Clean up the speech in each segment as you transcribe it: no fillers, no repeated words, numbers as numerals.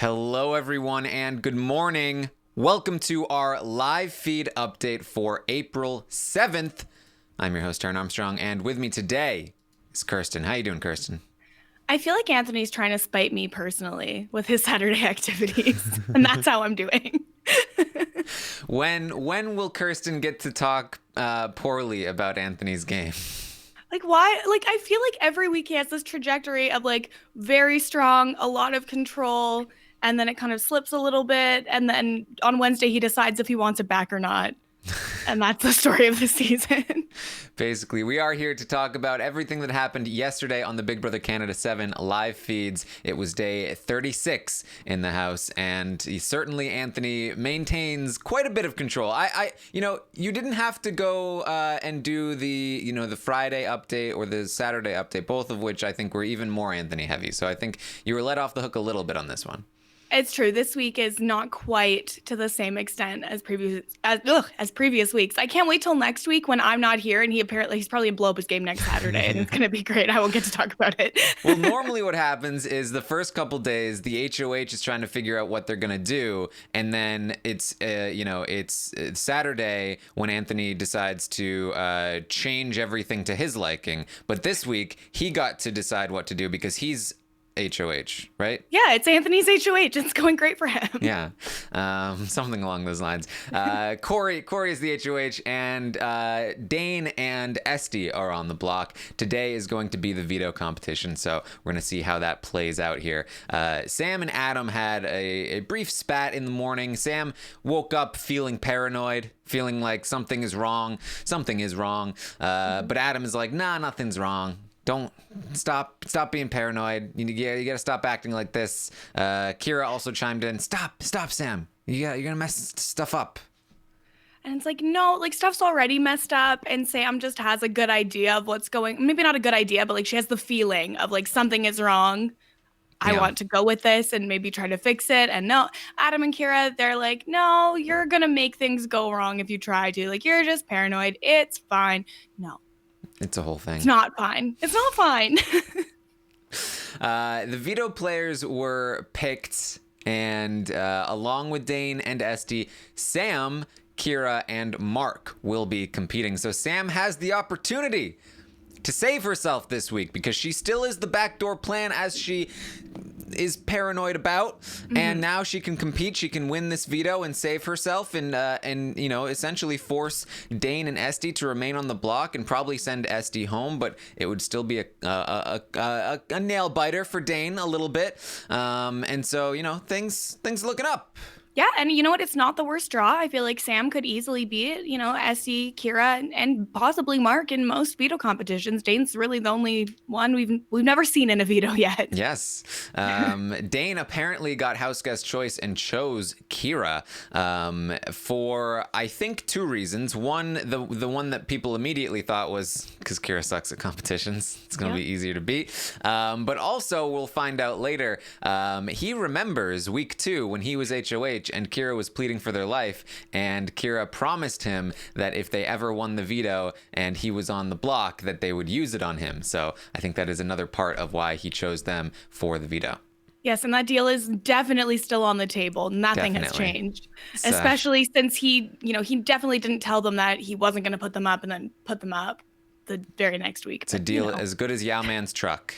Hello, everyone, and good morning. Welcome to our live feed update for April 7th. I'm your host, Taryn Armstrong, and with me today is Kirsten. How you doing, Kirsten? I feel like Anthony's trying to spite me personally with his Saturday activities, and that's how I'm doing. When will Kirsten get to talk poorly about Anthony's game? Like, why? Like, I feel like every week he has this trajectory of like very strong, a lot of control, and then it kind of slips a little bit. And then on Wednesday, he decides if he wants it back or not. And that's the story of the season. Basically, we are here to talk about everything that happened yesterday on the Big Brother Canada 7 live feeds. It was day 36 in the house, and certainly Anthony maintains quite a bit of control. You didn't have to go and do the Friday update or the Saturday update, both of which I think were even more Anthony heavy. So I think you were let off the hook a little bit on this one. It's true. This week is not quite to the same extent as previous weeks. I can't wait till next week when I'm not here, and he's probably gonna blow up his game next Saturday, and it's gonna be great. I won't get to talk about it. Well, normally what happens is the first couple days the HOH is trying to figure out what they're gonna do, and then it's Saturday when Anthony decides to change everything to his liking. But this week he got to decide what to do because he's HOH, right? Yeah, it's Anthony's HOH. It's going great for him. Yeah, something along those lines. Corey is the HOH, and Dane and Esty are on the block. Today is going to be the veto competition, so we're going to see how that plays out here. Sam and Adam had a brief spat in the morning. Sam woke up feeling paranoid, feeling like something is wrong. But Adam is like, nah, nothing's wrong. Don't stop being paranoid. You gotta stop acting like this. Kira also chimed in. Stop, Sam. You're gonna mess stuff up. And it's like, no, like stuff's already messed up, and Sam just has a good idea of what's going. Maybe not a good idea, but like she has the feeling of like something is wrong. I want to go with this and maybe try to fix it. And no, Adam and Kira, they're like, no, you're gonna make things go wrong if you try to. Like you're just paranoid. It's fine. No. It's a whole thing. It's not fine. It's not fine. The veto players were picked, and along with Dane and Esty, Sam, Kira, and Mark will be competing. So Sam has the opportunity to save herself this week because she still is the backdoor plan as she is paranoid about, and now she can compete. She can win this veto and save herself, and essentially force Dane and Esty to remain on the block and probably send Esty home. But it would still be a nail biter for Dane a little bit, and so things looking up. Yeah, and you know what? It's not the worst draw. I feel like Sam could easily beat, Essie, Kira, and possibly Mark in most veto competitions. Dane's really the only one we've never seen in a veto yet. Yes. Dane apparently got house guest choice and chose Kira for, I think, two reasons. One, the one that people immediately thought was because Kira sucks at competitions. It's going to be easier to beat. But also, we'll find out later, he remembers week 2 when he was HOH and Kira was pleading for their life, and Kira promised him that if they ever won the veto and he was on the block, that they would use it on him. So I think that is another part of why he chose them for the veto. Yes, and that deal is definitely still on the table. Nothing has changed, especially since he definitely didn't tell them that he wasn't going to put them up and then put them up the very next week. It's a deal as good as Yao Man's truck.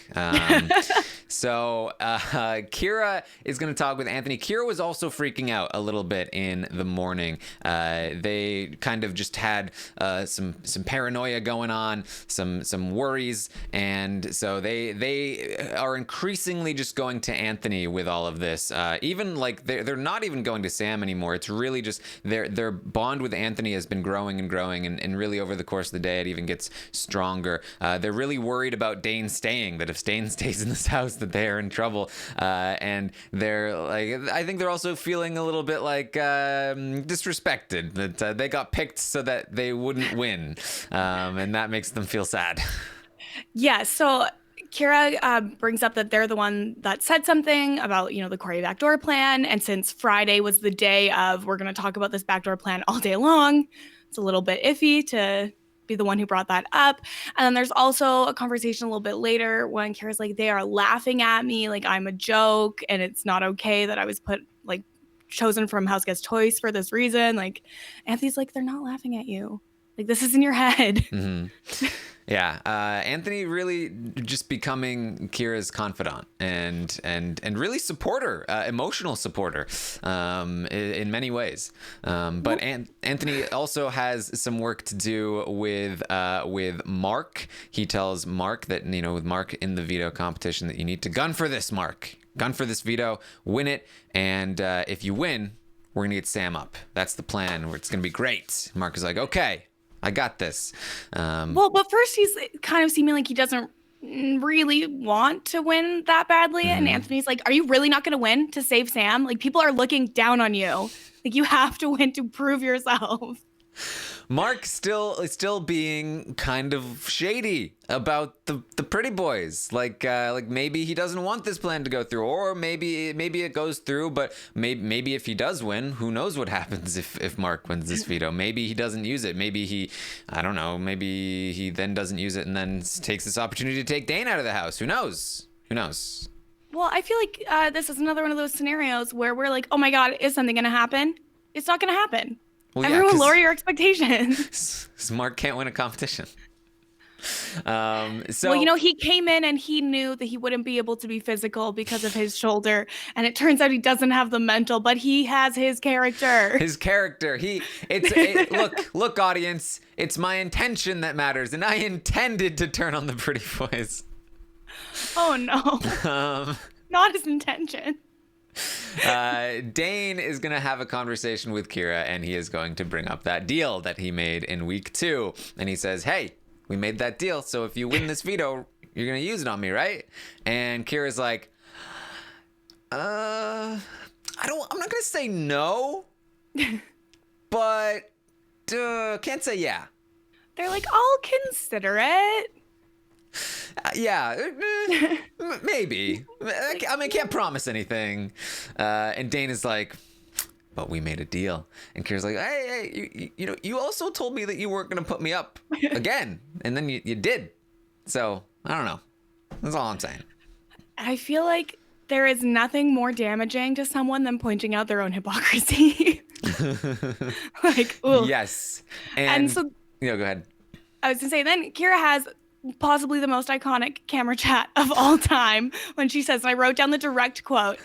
So Kira is going to talk with Anthony. Kira was also freaking out a little bit in the morning. They kind of just had some paranoia going on, some worries, and so they are increasingly just going to Anthony with all of this. Even like they're not even going to Sam anymore. It's really just their bond with Anthony has been growing and growing, and really over the course of the day it even gets stronger. They're really worried about Dane staying, that if Dane stays in this house that they are in trouble, and they're like, I think they're also feeling a little bit like disrespected that they got picked so that they wouldn't win, and that makes them feel sad. Yeah, so Kira brings up that they're the one that said something about, the Corey backdoor plan. And since Friday was the day of, we're going to talk about this backdoor plan all day long, it's a little bit iffy to be the one who brought that up. And then there's also a conversation a little bit later when Kira's like, they are laughing at me like I'm a joke, and it's not okay that I was chosen from House Guest Choice for this reason. Like, Anthony's like, they're not laughing at you. Like, this is in your head. Mm-hmm. Yeah, Anthony really just becoming Kira's confidant and really supporter, emotional supporter, in many ways. But Anthony also has some work to do with Mark. He tells Mark that, with Mark in the veto competition, that you need to gun for this, Mark. Gun for this veto, win it, and if you win, we're gonna get Sam up. That's the plan. It's gonna be great. Mark is like, okay, I got this. But first he's kind of seeming like he doesn't really want to win that badly. Mm-hmm. And Anthony's like, are you really not going to win to save Sam? Like, people are looking down on you. Like, you have to win to prove yourself. Mark still being kind of shady about the pretty boys. Like maybe he doesn't want this plan to go through, or maybe it goes through, but maybe if he does win, who knows what happens if Mark wins this veto. Maybe he doesn't use it. Maybe I don't know, maybe he then doesn't use it and then takes this opportunity to take Dane out of the house. Who knows? Well, I feel like this is another one of those scenarios where we're like, oh my God, is something going to happen? It's not going to happen. Well, everyone lower your expectations. Mark can't win a competition. He came in and he knew that he wouldn't be able to be physical because of his shoulder, and it turns out he doesn't have the mental, but he has his character. Look, audience, it's my intention that matters, and I intended to turn on the pretty boys. Oh no, not his intention. Dane is going to have a conversation with Kira, and he is going to bring up that deal that he made in week 2. And he says, hey, we made that deal, so if you win this veto, you're going to use it on me, right? And Kira's like, I'm not going to say no, but can't say yeah. They're like, I'll consider it. Maybe. I can't promise anything. And Dane is like, but we made a deal. And Kira's like, hey, you also told me that you weren't going to put me up again. And then you did. So, I don't know. That's all I'm saying. I feel like there is nothing more damaging to someone than pointing out their own hypocrisy. Like, ooh. Yes. And so, go ahead. I was going to say, then Kira has possibly the most iconic camera chat of all time when she says, and I wrote down the direct quote,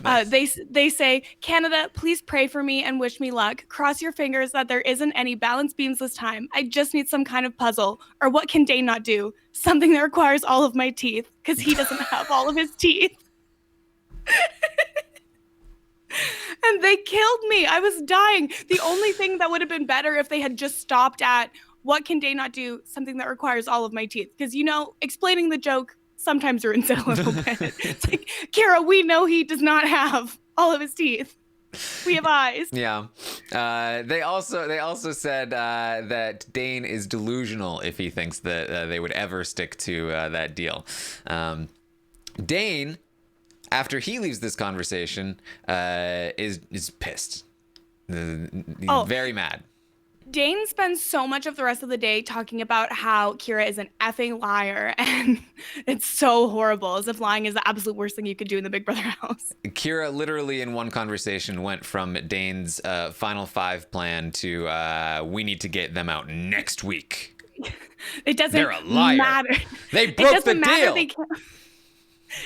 nice. They say, Canada, please pray for me and wish me luck. Cross your fingers that there isn't any balance beams this time. I just need some kind of puzzle. Or what can Dane not do? Something that requires all of my teeth, because he doesn't have all of his teeth. And they killed me. I was dying. The only thing that would have been better if they had just stopped at, what can Dane not do? Something that requires all of my teeth. Because, explaining the joke sometimes ruins it a little bit. It's like, Kira, we know he does not have all of his teeth. We have eyes. Yeah. They also said that Dane is delusional if he thinks that they would ever stick to that deal. Dane, after he leaves this conversation, is pissed. Very mad. Dane spends so much of the rest of the day talking about how Kira is an effing liar, and it's so horrible, as if lying is the absolute worst thing you could do in the Big Brother house. Kira literally in one conversation went from Dane's final 5 plan to we need to get them out next week. It doesn't They're a liar. Matter. They broke the deal.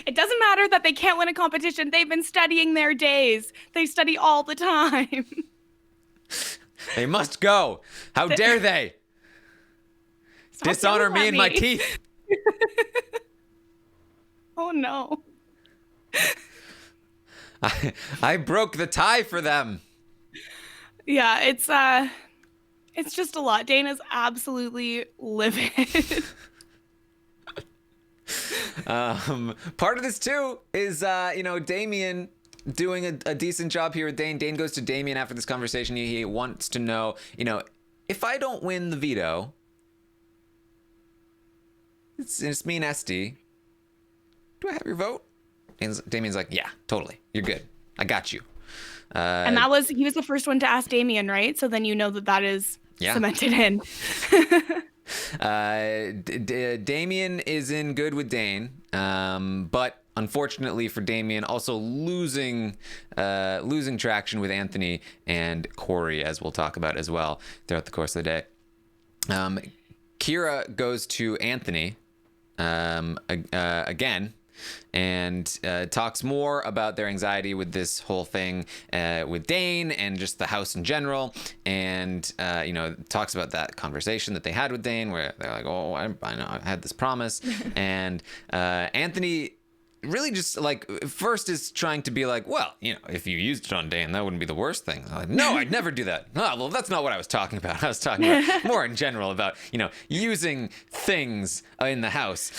It doesn't matter that they can't win a competition. They've been studying their days. They study all the time. They must go. How dare they? Dishonor me and my teeth. Oh, no. I broke the tie for them. Yeah, it's just a lot. Dane is absolutely livid. Part of this, too, is, Damian doing a decent job here with Dane. Dane goes to Damian after this conversation. He wants to know, if I don't win the veto, it's me and Esty. Do I have your vote? Damian's like, yeah, totally. You're good. I got you. And he was the first one to ask Damian, right? So then that is cemented in. Damian is in good with Dane, but unfortunately for Damian, also losing traction with Anthony and Corey, as we'll talk about as well throughout the course of the day. Kira goes to Anthony again and talks more about their anxiety with this whole thing with Dane and just the house in general, and talks about that conversation that they had with Dane where they're like, oh, I know I had this promise. And Anthony really just like first is trying to be like, well, if you used it on Dane, that wouldn't be the worst thing. I'm like, no, I'd never do that. Oh, well, that's not what I was talking about. I was talking about more in general about using things in the house.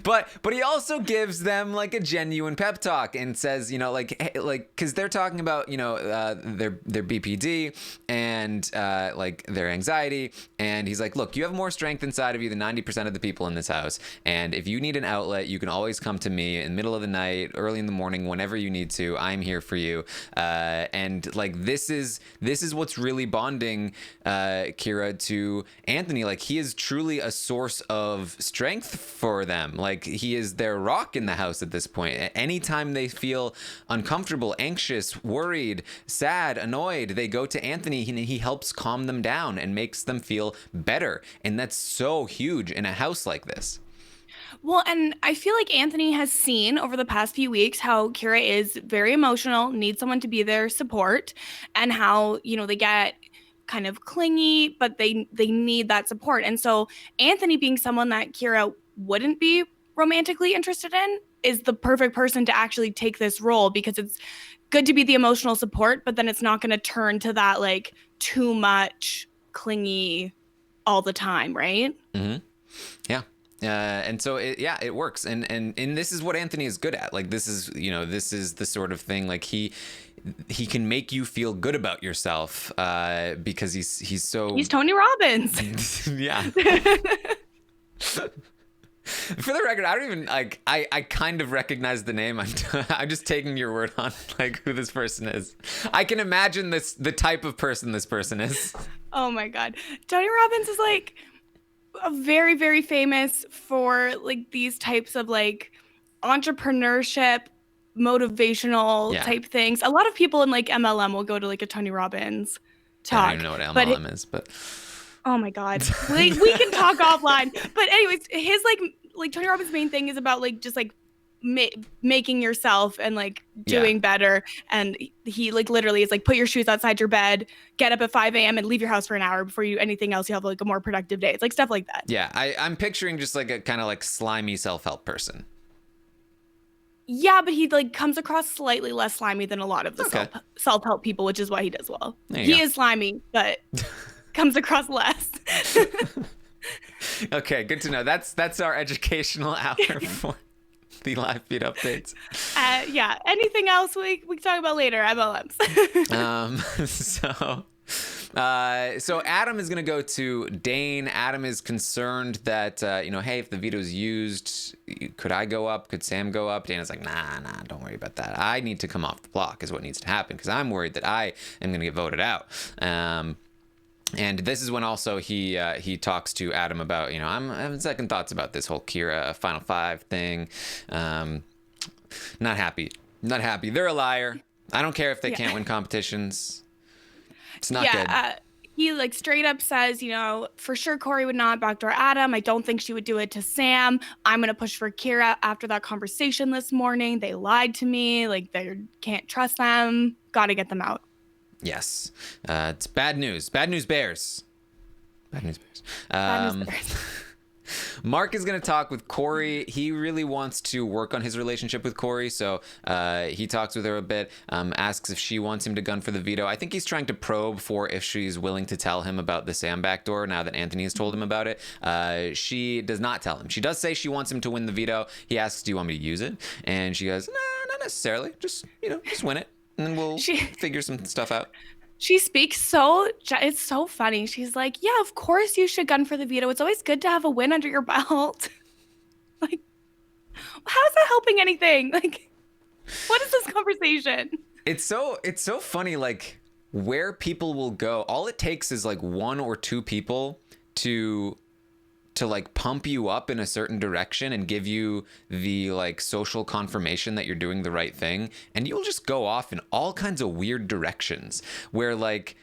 But he also gives them like a genuine pep talk and says, because they're talking about, their BPD and like their anxiety. And he's like, look, you have more strength inside of you than 90% of the people in this house. And if you need an outlet, you can always come to me in the middle of the night, early in the morning, whenever you need to. I'm here for you. And like, this is what's really bonding Kira to Anthony. Like, he is truly a source of strength for them. Like, he is their rock in the house at this point. Anytime they feel uncomfortable, anxious, worried, sad, annoyed, they go to Anthony and he helps calm them down and makes them feel better. And that's so huge in a house like this. Well, and I feel like Anthony has seen over the past few weeks how Kira is very emotional, needs someone to be their support, and how, they get kind of clingy, but they need that support. And so Anthony, being someone that Kira wouldn't be romantically interested in, is the perfect person to actually take this role, because it's good to be the emotional support, but then it's not going to turn to that like too much clingy all the time, right? Mm-hmm. Yeah. And so it works. And this is what Anthony is good at. Like, this is the sort of thing, like he can make you feel good about yourself because he's Tony Robbins. Yeah. For the record, I don't even like. I kind of recognize the name. I'm just taking your word on like who this person is. I can imagine the type of person this person is. Oh my God, Tony Robbins is like a very, very famous for like these types of like entrepreneurship, motivational type things. A lot of people in like MLM will go to like a Tony Robbins talk. I don't even know what MLM is, but. Oh my God, we can talk offline. But anyways, his like Tony Robbins' main thing is about like just like making yourself and like doing better. And he like literally is like, put your shoes outside your bed, get up at 5 a.m. and leave your house for an hour before you do anything else. You have like a more productive day. It's like stuff like that. Yeah, I'm picturing just like a kind of like slimy self-help person. Yeah, but he like comes across slightly less slimy than a lot of the self-help people, which is why he does well. He is slimy, but comes across less. Okay, good to know. That's our educational hour for the live feed updates. Yeah. Anything else we can talk about later? MLMs. So Adam is gonna go to Dane. Adam is concerned that hey, if the veto's used, could I go up? Could Sam go up? Dane is like, nah, don't worry about that. I need to come off the block is what needs to happen, because I'm worried that I am gonna get voted out. And this is when also he talks to Adam about, I'm having second thoughts about this whole Kira Final Five thing. Not happy. They're a liar. I don't care if they can't win competitions. It's not good. He like straight up says, for sure Corey would not backdoor Adam. I don't think she would do it to Sam. I'm going to push for Kira after that conversation this morning. They lied to me. Like, they can't trust them. Got to get them out. Yes. It's bad news. Bad news bears. Bad news bears. Bad news bears. Mark is going to talk with Corey. He really wants to work on his relationship with Corey, so he talks with her a bit, asks if she wants him to gun for the veto. I think he's trying to probe for if she's willing to tell him about the Sam backdoor now that Anthony has told him about it. She does not tell him. She does say she wants him to win the veto. He asks, do you want me to use it? And she goes, no, not necessarily. Just win it, and then we'll figure some stuff out. She speaks it's so funny. She's like, yeah, of course you should gun for the veto. It's always good to have a win under your belt. Like, how is that helping anything? Like, what is this conversation? It's so funny. Like, where people will go, all it takes is like one or two people to like pump you up in a certain direction and give you the like social confirmation that you're doing the right thing, and you'll just go off in all kinds of weird directions where like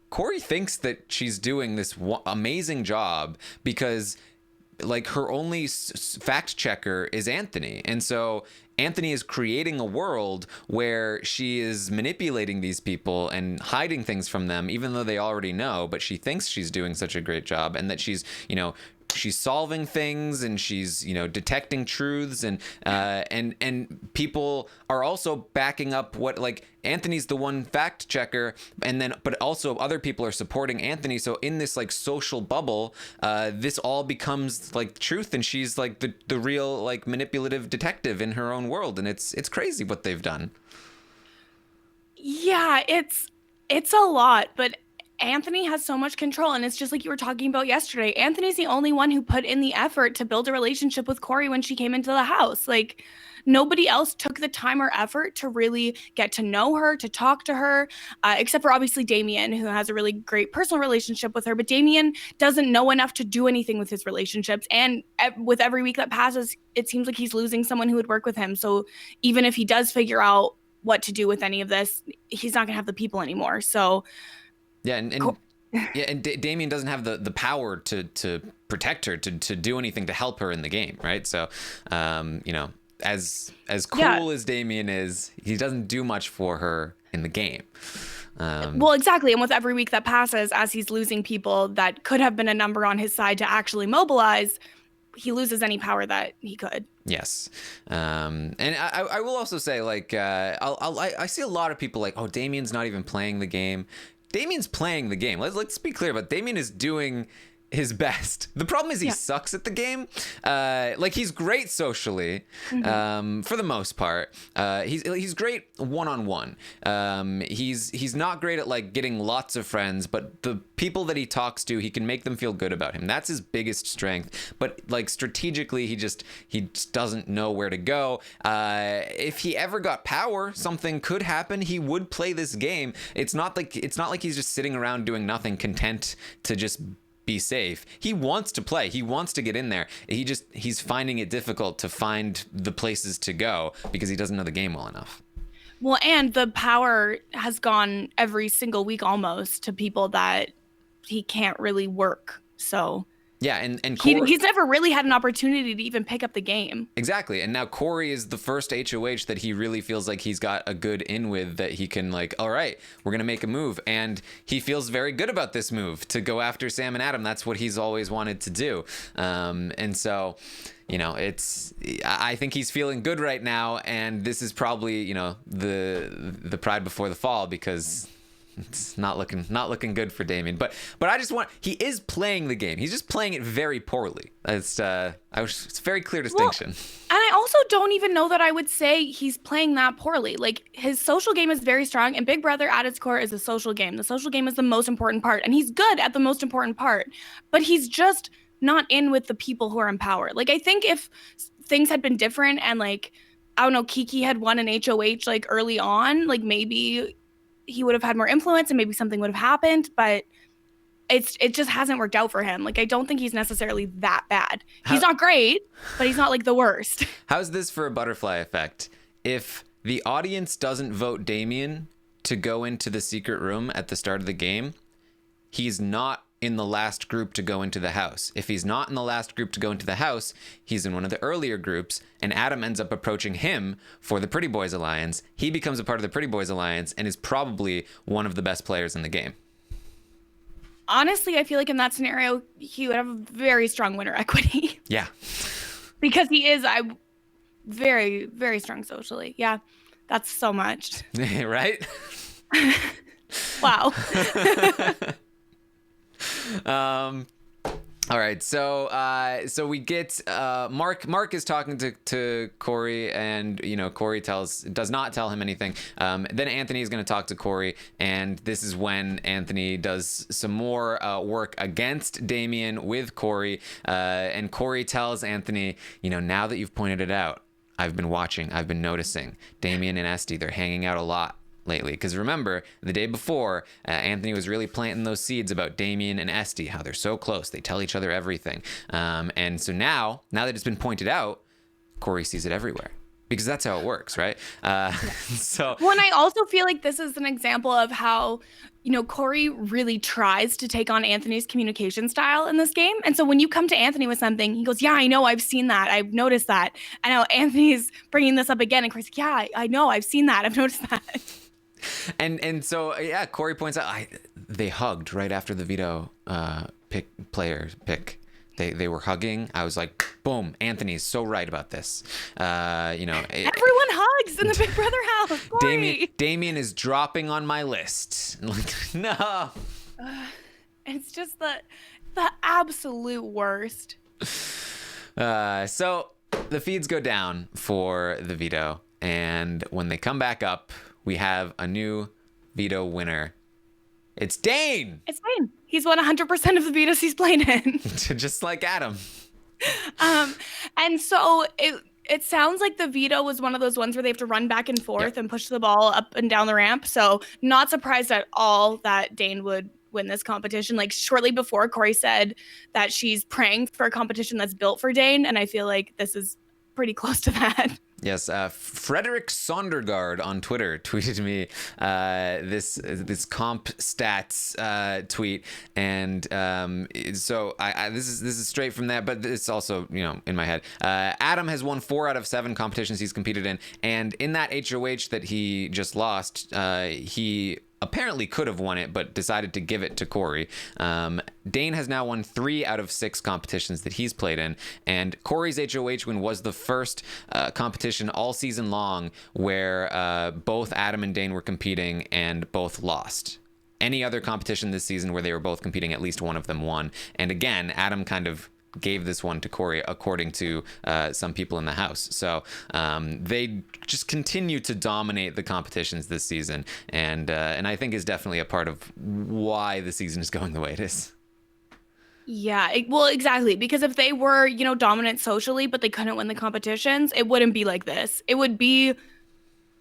Corey thinks that she's doing this amazing job because like her only fact checker is Anthony. And so Anthony is creating a world where she is manipulating these people and hiding things from them, even though they already know, but she thinks she's doing such a great job and that she's, you know, she's solving things and she's, you know, detecting truths, and people are also backing up what, like, Anthony's the one fact checker, and then but also other people are supporting Anthony. So in this like social bubble, this all becomes like truth, and she's like the real like manipulative detective in her own world, and it's crazy what they've done. Yeah, it's a lot, but Anthony has so much control, and it's just like you were talking about yesterday. Anthony's the only one who put in the effort to build a relationship with Corey when she came into the house. Like, nobody else took the time or effort to really get to know her, to talk to her, except for obviously Damian, who has a really great personal relationship with her. But Damian doesn't know enough to do anything with his relationships. And with every week that passes, it seems like he's losing someone who would work with him. So even if he does figure out what to do with any of this, he's not going to have the people anymore. So yeah, and Damian doesn't have the power to protect her, to do anything to help her in the game, right? So, you know, as cool as Damian is, he doesn't do much for her in the game. Well, exactly. And with every week that passes, as he's losing people that could have been a number on his side to actually mobilize, he loses any power that he could. Yes. And I will also say, like, I see a lot of people like, oh, Damian's not even playing the game. Damian's playing the game. Let's be clear about Damian is doing his best. The problem is he sucks at the game. Like, he's great socially, for the most part. He's great one-on-one. He's not great at like getting lots of friends, but the people that he talks to, he can make them feel good about him. That's his biggest strength. But like strategically, he just doesn't know where to go. If he ever got power, something could happen. He would play this game. It's not like he's just sitting around doing nothing, content to just be safe. He wants to play. He wants to get in there. He's finding it difficult to find the places to go because he doesn't know the game well enough. Well, and the power has gone every single week almost to people that he can't really work. So yeah, and he's never really had an opportunity to even pick up the game. Exactly. And now Corey is the first HOH that he really feels like he's got a good in with, that he can like, all right, we're going to make a move. And he feels very good about this move to go after Sam and Adam. That's what he's always wanted to do. And so, you know, I think he's feeling good right now. And this is probably, you know, the pride before the fall, because it's not looking good for Damian. But he is playing the game. He's just playing it very poorly. It's a very clear distinction. Well, and I also don't even know that I would say he's playing that poorly. Like, his social game is very strong, and Big Brother at its core is a social game. The social game is the most important part, and he's good at the most important part. But he's just not in with the people who are in power. Like, I think if things had been different and, like, I don't know, Kiki had won an HOH like early on, like maybe he would have had more influence and maybe something would have happened, but it just hasn't worked out for him. Like, I don't think he's necessarily that bad. He's not great, but he's not like the worst. How's this for a butterfly effect? If the audience doesn't vote Damian to go into the secret room at the start of the game, he's not in the last group to go into the house. If he's not in the last group to go into the house, he's in one of the earlier groups, and Adam ends up approaching him for the Pretty Boys Alliance. He becomes a part of the Pretty Boys Alliance and is probably one of the best players in the game. Honestly, I feel like in that scenario, he would have a very strong winner equity. Yeah. Because he is very, very strong socially. Yeah, that's so much. Right? Wow. All right, so we get Mark is talking to Corey, and you know, Corey does not tell him anything. Then Anthony is going to talk to Corey, and this is when Anthony does some more work against Damian with Corey, and Corey tells Anthony, you know, now that you've pointed it out, I've been watching, I've been noticing Damian and Esty, they're hanging out a lot. lately. Because remember, the day before, Anthony was really planting those seeds about Damian and Esty, how they're so close. They tell each other everything. And so now that it's been pointed out, Corey sees it everywhere. Because that's how it works, right? So. Well, and I also feel like this is an example of how, Corey really tries to take on Anthony's communication style in this game. And so when you come to Anthony with something, he goes, yeah, I know, I've seen that. I've noticed that. And now Anthony's bringing this up again. And Corey's like, yeah, I know, I've seen that. I've noticed that. And so, yeah, Corey points out, they hugged right after the Veto pick. They were hugging. I was like, boom, Anthony's so right about this. Everyone hugs in the Big Brother house. Corey. Damian is dropping on my list. Like, no. It's just the absolute worst. So the feeds go down for the Veto. And when they come back up, we have a new Veto winner. It's Dane. It's Dane. He's won 100% of the Vetos he's played in. Just like Adam. And so it sounds like the Veto was one of those ones where they have to run back and forth and push the ball up and down the ramp. So not surprised at all that Dane would win this competition. Like shortly before, Corey said that she's praying for a competition that's built for Dane. And I feel like this is pretty close to that. Yes, Frederick Sondergaard on Twitter tweeted me this comp stats tweet, and so this is straight from that, but it's also in my head. Adam has won 4 out of 7 competitions he's competed in, and in that HOH that he just lost, he apparently could have won it, but decided to give it to Corey. Dane has now won 3 out of 6 competitions that he's played in, and Corey's HOH win was the first competition all season long where both Adam and Dane were competing and both lost. Any other competition this season where they were both competing, at least one of them won. And again, Adam kind of gave this one to Corey, according to some people in the house. So they just continue to dominate the competitions this season, and I think is definitely a part of why the season is going the way it is. Yeah, well, exactly. Because if they were, dominant socially, but they couldn't win the competitions, it wouldn't be like this. It would be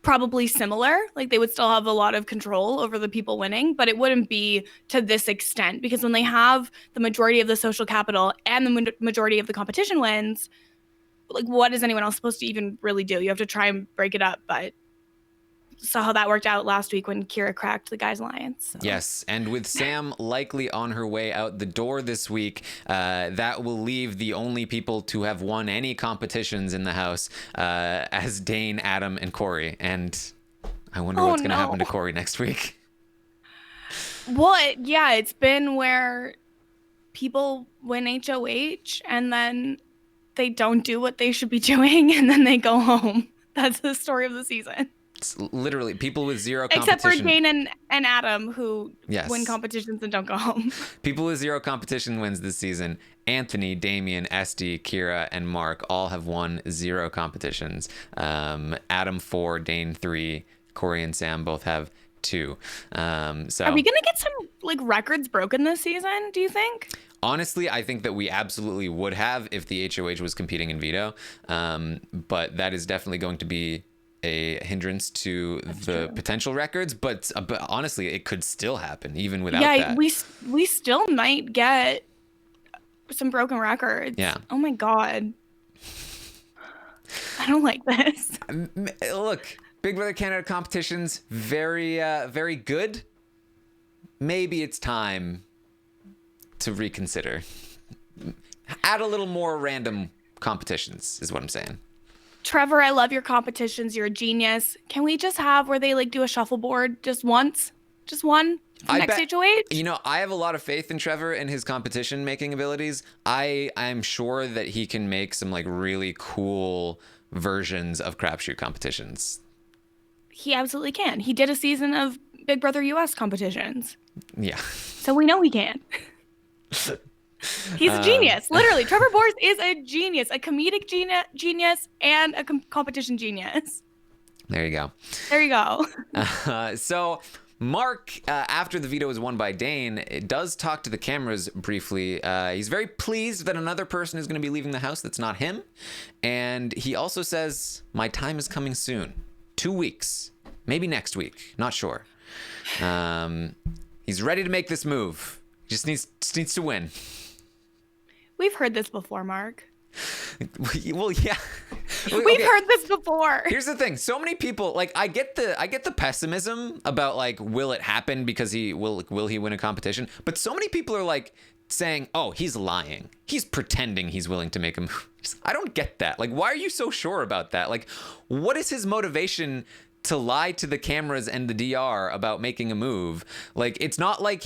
probably similar. Like they would still have a lot of control over the people winning, but it wouldn't be to this extent, because when they have the majority of the social capital and the majority of the competition wins, like what is anyone else supposed to even really do? You have to try and break it up, but saw how that worked out last week when Kira cracked the guy's alliance. So. Yes, and with Sam likely on her way out the door this week, that will leave the only people to have won any competitions in the house as Dane, Adam, and Corey. And I wonder what's going to happen to Corey next week. What? Yeah, it's been where people win HOH and then they don't do what they should be doing and then they go home. That's the story of the season. It's literally people with 0 competition. Except for Dane and Adam, who win competitions and don't go home. People with 0 competition wins this season. Anthony, Damian, Esty, Kira, and Mark all have won 0 competitions. Adam 4, Dane 3, Corey and Sam both have 2. So are we gonna get some records broken this season, do you think? Honestly, I think that we absolutely would have if the HOH was competing in Veto. But that is definitely going to be a hindrance to the potential records, but honestly, it could still happen even without that. Yeah, we still might get some broken records. Yeah. Oh my God. I don't like this. Look, Big Brother Canada competitions, very, very good. Maybe it's time to reconsider. Add a little more random competitions is what I'm saying. Trevor, I love your competitions. You're a genius. Can we just have where they do a shuffleboard just once? Just one? Next HOH? I have a lot of faith in Trevor and his competition making abilities. I'm sure that he can make some really cool versions of crapshoot competitions. He absolutely can. He did a season of Big Brother US competitions. Yeah. So we know he can. He's a genius. Literally, Trevor Boers is a genius, a comedic genius and a competition genius. There you go. There you go. So Mark, after the Veto was won by Dane, does talk to the cameras briefly. He's very pleased that another person is going to be leaving the house that's not him. And he also says, my time is coming soon. 2 weeks. maybe next week. Not sure. He's ready to make this move. Just needs to win. We've heard this before, Mark. Well, yeah. We've heard this before. Here's the thing. So many people, like, I get the pessimism about, like, will it happen because will he win a competition? But so many people are like saying, oh, he's lying. He's pretending he's willing to make a move. I don't get that. Like, why are you so sure about that? Like, what is his motivation to lie to the cameras and the DR about making a move? Like, it's not like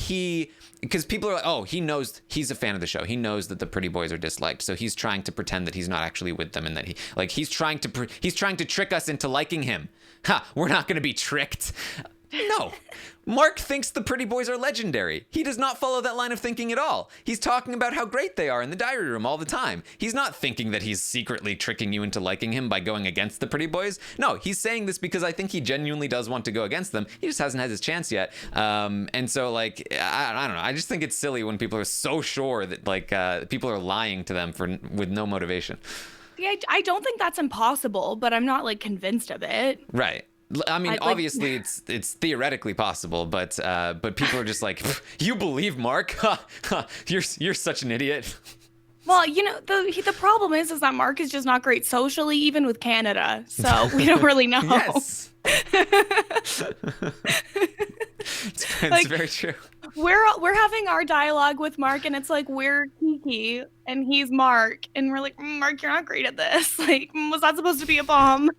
because people are like, oh, he knows he's a fan of the show. He knows that the pretty boys are disliked. So he's trying to pretend that he's not actually with them and that he's trying to trick us into liking him. Ha, we're not going to be tricked. No. Mark thinks the pretty boys are legendary. He does not follow that line of thinking at all. He's talking about how great they are in the diary room all the time. He's not thinking that he's secretly tricking you into liking him by going against the pretty boys. No, he's saying this because I think he genuinely does want to go against them. He just hasn't had his chance yet. And so, like, I don't know. I just think it's silly when people are so sure that, like, people are lying to them with no motivation. Yeah, I don't think that's impossible, but I'm not, like, convinced of it. Right. I mean, obviously, it's theoretically possible, but people are just like, you believe Mark? You're such an idiot. Well, you know, the problem is that Mark is just not great socially, even with Canada. So we don't really know. Yes. It's like, very true. We're having our dialogue with Mark, and it's like we're Kiki and he's Mark, and we're like, Mark, you're not great at this. Like, was that supposed to be a bomb?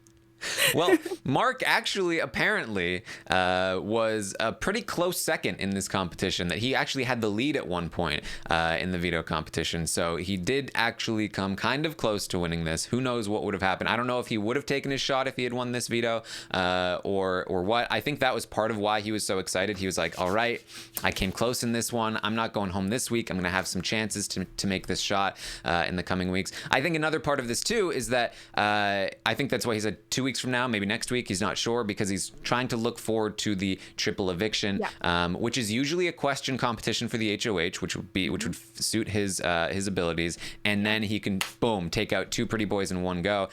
Well, Mark actually apparently was a pretty close second in this competition. That he actually had the lead at one point in the veto competition. So he did actually come kind of close to winning this. Who knows what would have happened? I don't know if he would have taken his shot if he had won this veto or what. I think that was part of why he was so excited. He was like, all right, I came close in this one. I'm not going home this week. I'm going to have some chances to make this shot in the coming weeks. I think another part of this too is that I think that's why he said 2 weeks from now, maybe next week, he's not sure, because he's trying to look forward to the triple eviction, which is usually a question competition for the HOH, which would suit his abilities, and then he can boom take out 2 pretty boys in one go.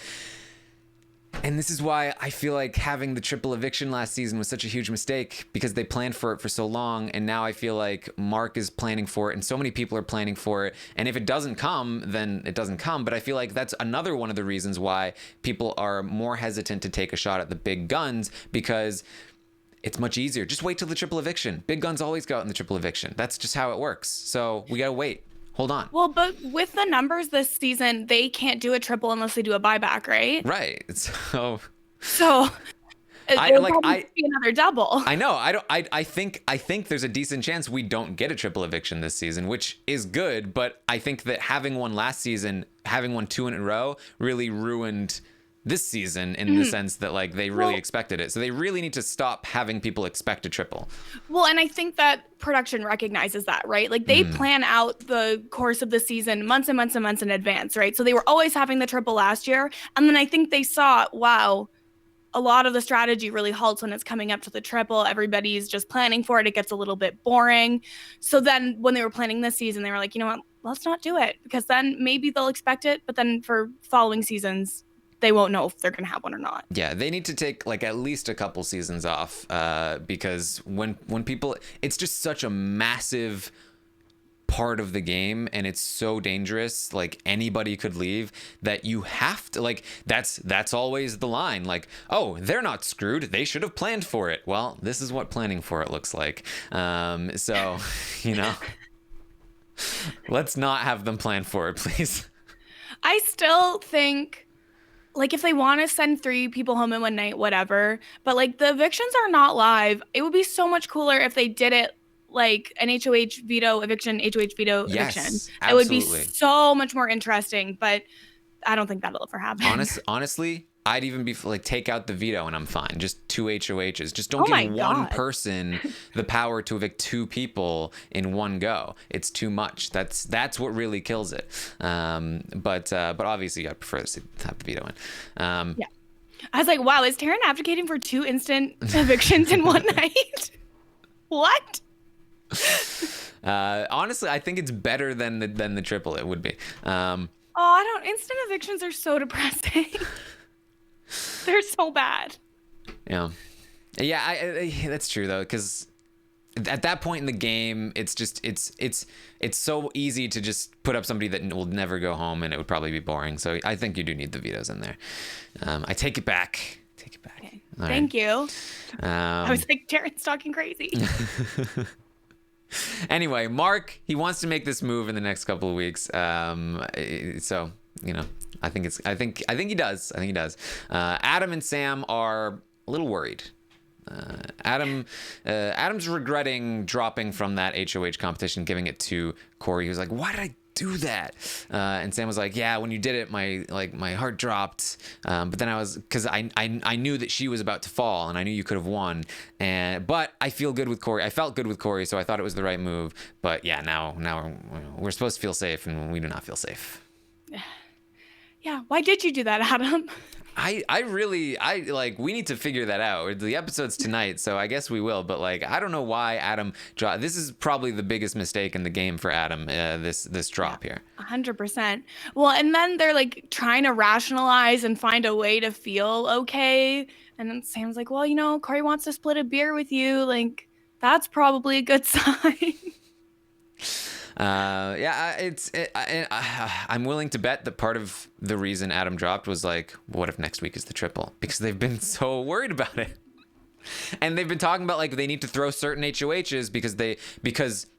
And this is why I feel like having the triple eviction last season was such a huge mistake, because they planned for it for so long. And now I feel like Mark is planning for it and so many people are planning for it. And if it doesn't come, then it doesn't come. But I feel like that's another one of the reasons why people are more hesitant to take a shot at the big guns, because it's much easier. Just wait till the triple eviction. Big guns always go out in the triple eviction. That's just how it works. So we got to wait. Hold on. Well, but with the numbers this season, they can't do a triple unless they do a buyback, right? Right. So I see another double. I know. I think there's a decent chance we don't get a triple eviction this season, which is good. But I think that having one last season, having one 2 in a row, really ruined this season in the sense that, like, they really expected it. So they really need to stop having people expect a triple. Well, and I think that production recognizes that, right? Like, they plan out the course of the season months and months and months in advance, right? So they were always having the triple last year. And then I think they saw, wow, a lot of the strategy really halts when it's coming up to the triple. Everybody's just planning for it. It gets a little bit boring. So then when they were planning this season, they were like, you know what, let's not do it, because then maybe they'll expect it. But then for following seasons, they won't know if they're going to have one or not. Yeah, they need to take, like, at least a couple seasons off because when people, it's just such a massive part of the game, and it's so dangerous. Like, anybody could leave, that you have to, like, that's always the line. Like, oh, they're not screwed. They should have planned for it. Well, this is what planning for it looks like. So, you know, let's not have them plan for it, please. I still think, like, if they want to send 3 people home in one night, whatever. But, like, the evictions are not live. It would be so much cooler if they did it like an HOH veto eviction, HOH veto eviction. Absolutely. It would be so much more interesting, but I don't think that'll ever happen. Honestly, I'd even be like, take out the veto and I'm fine. Just 2 HOHs. Just don't give one person the power to evict 2 people in one go. It's too much. That's what really kills it. But obviously, I'd prefer to have the veto in. Yeah. I was like, wow, is Taryn advocating for 2 instant evictions in one night? What? Honestly, I think it's better than the triple. It would be. Instant evictions are so depressing. They're so bad. Yeah. Yeah, that's true though, because at that point in the game, it's just it's so easy to just put up somebody that will never go home, and it would probably be boring. So I think you do need the vetoes in there. I take it back. Take it back. Okay. Thank you. I was like, Darren's talking crazy. Anyway, Mark, he wants to make this move in the next couple of weeks. So you know, I think he does. I think he does. Adam and Sam are a little worried. Adam's regretting dropping from that HOH competition, giving it to Corey. He was like, "Why did I do that?" And Sam was like, "Yeah, when you did it, my heart dropped. But then because I knew that she was about to fall, and I knew you could have won. But I feel good with Corey. I felt good with Corey, so I thought it was the right move. But yeah, now we're supposed to feel safe, and we do not feel safe." Yeah, why did you do that, Adam? I we need to figure that out. The episode's tonight, so I guess we will. But I don't know why Adam dropped. This is probably the biggest mistake in the game for Adam. This drop here. 100%. Well, and then they're trying to rationalize and find a way to feel okay. And then Sam's like, "Well, Corey wants to split a beer with you. That's probably a good sign." I'm willing to bet that part of the reason Adam dropped was what if next week is the triple? Because they've been so worried about it. And they've been talking about they need to throw certain HOHs because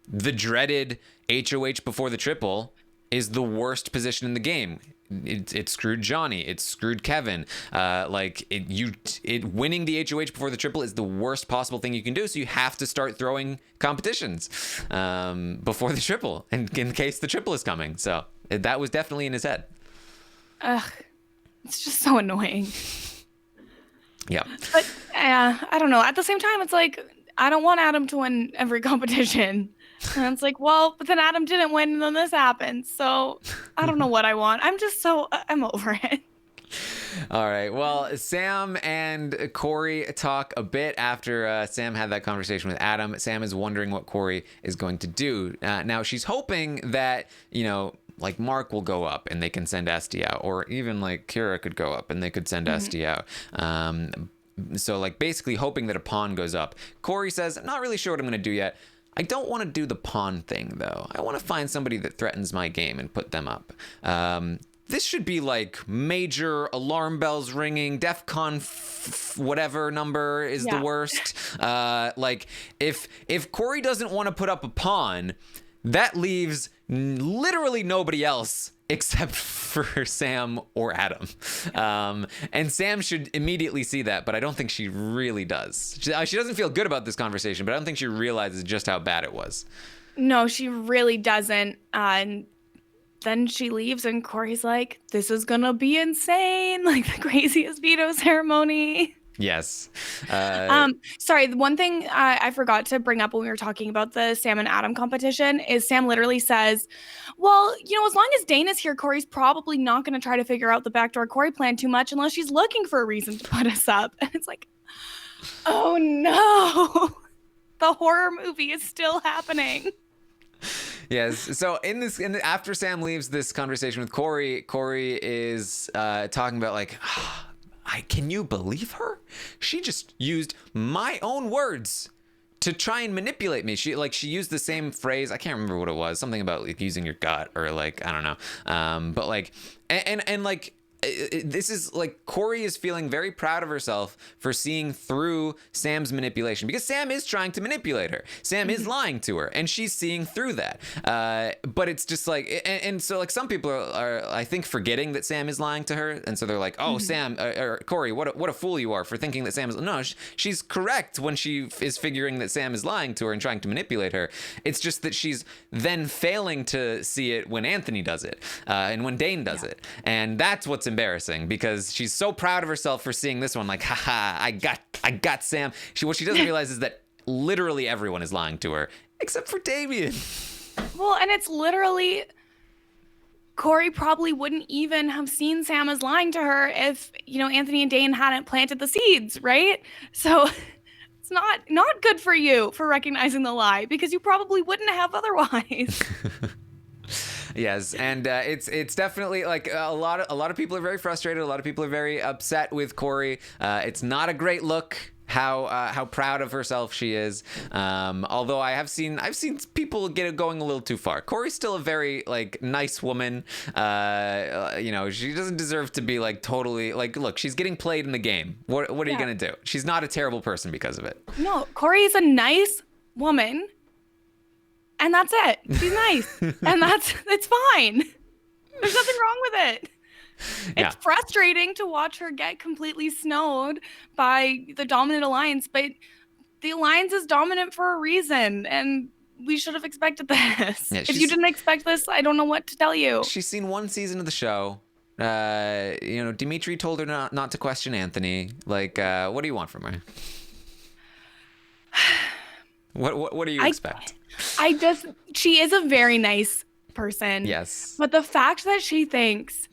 the dreaded HOH before the triple is the worst position in the game. It screwed Johnny. It screwed Kevin. Winning the HOH before the triple is the worst possible thing you can do. So you have to start throwing competitions before the triple, in case the triple is coming. So that was definitely in his head. Ugh, it's just so annoying. Yeah. But I don't know. At the same time, it's I don't want Adam to win every competition. And it's but then Adam didn't win, and then this happened. So I don't know what I want. I'm over it. All right. Well, Sam and Corey talk a bit after Sam had that conversation with Adam. Sam is wondering what Corey is going to do. Now, she's hoping that, Mark will go up and they can send Esty out, or even Kira could go up and they could send Esty out. So basically hoping that a pawn goes up. Corey says, "I'm not really sure what I'm going to do yet. I don't want to do the pawn thing, though. I want to find somebody that threatens my game and put them up. This should be major alarm bells ringing, DEFCON whatever number is the worst. If Corey doesn't want to put up a pawn, that leaves literally nobody else except for Sam or Adam. And Sam should immediately see that, but I don't think she really does. She doesn't feel good about this conversation, but I don't think she realizes just how bad it was. No, she really doesn't. And then she leaves, and Corey's like, "This is going to be insane. The craziest veto ceremony." Yes. Sorry, the one thing I forgot to bring up when we were talking about the Sam and Adam competition is Sam literally says, "Well, as long as Dane is here, Corey's probably not going to try to figure out the backdoor Corey plan too much unless she's looking for a reason to put us up." And it's oh no, the horror movie is still happening. Yes. So after Sam leaves this conversation with Corey is talking about can you believe her? She just used my own words to try and manipulate me. She used the same phrase. I can't remember what it was. Something about using your gut, or I don't know. But this is Corey is feeling very proud of herself for seeing through Sam's manipulation, because Sam is trying to manipulate her. Sam is lying to her, and she's seeing through that. But it's just so some people are I think forgetting that Sam is lying to her, and so they're like, "Oh, Sam or Corey, what a fool you are for thinking that Sam is." No, she's correct when she is figuring that Sam is lying to her and trying to manipulate her. It's just that she's then failing to see it when Anthony does it, and when Dane does it, and that's what's embarrassing, because she's so proud of herself for seeing this one, haha, I got Sam. What she doesn't realize is that literally everyone is lying to her except for Damian. Well, and it's literally Corey probably wouldn't even have seen Sam as lying to her if Anthony and Dane hadn't planted the seeds, right? So it's not good for you for recognizing the lie, because you probably wouldn't have otherwise. Yes, and it's definitely a lot of people are very frustrated. A lot of people are very upset with Corey. It's not a great look. how proud of herself she is. Although I've seen people get it going a little too far. Corey's still a very like nice woman. She doesn't deserve to be like totally like. Look, she's getting played in the game. What are you gonna do? She's not a terrible person because of it. No, Corey is a nice woman, and that's it. She's nice, and it's fine. There's nothing wrong with it. It's frustrating to watch her get completely snowed by the dominant alliance, but the alliance is dominant for a reason, and we should have expected this. If you didn't expect this, I don't know what to tell you. She's seen one season of the show. Dimitri told her not to question Anthony. Like, what do you want from her? What do you expect? She is a very nice person. Yes. But the fact that she thinks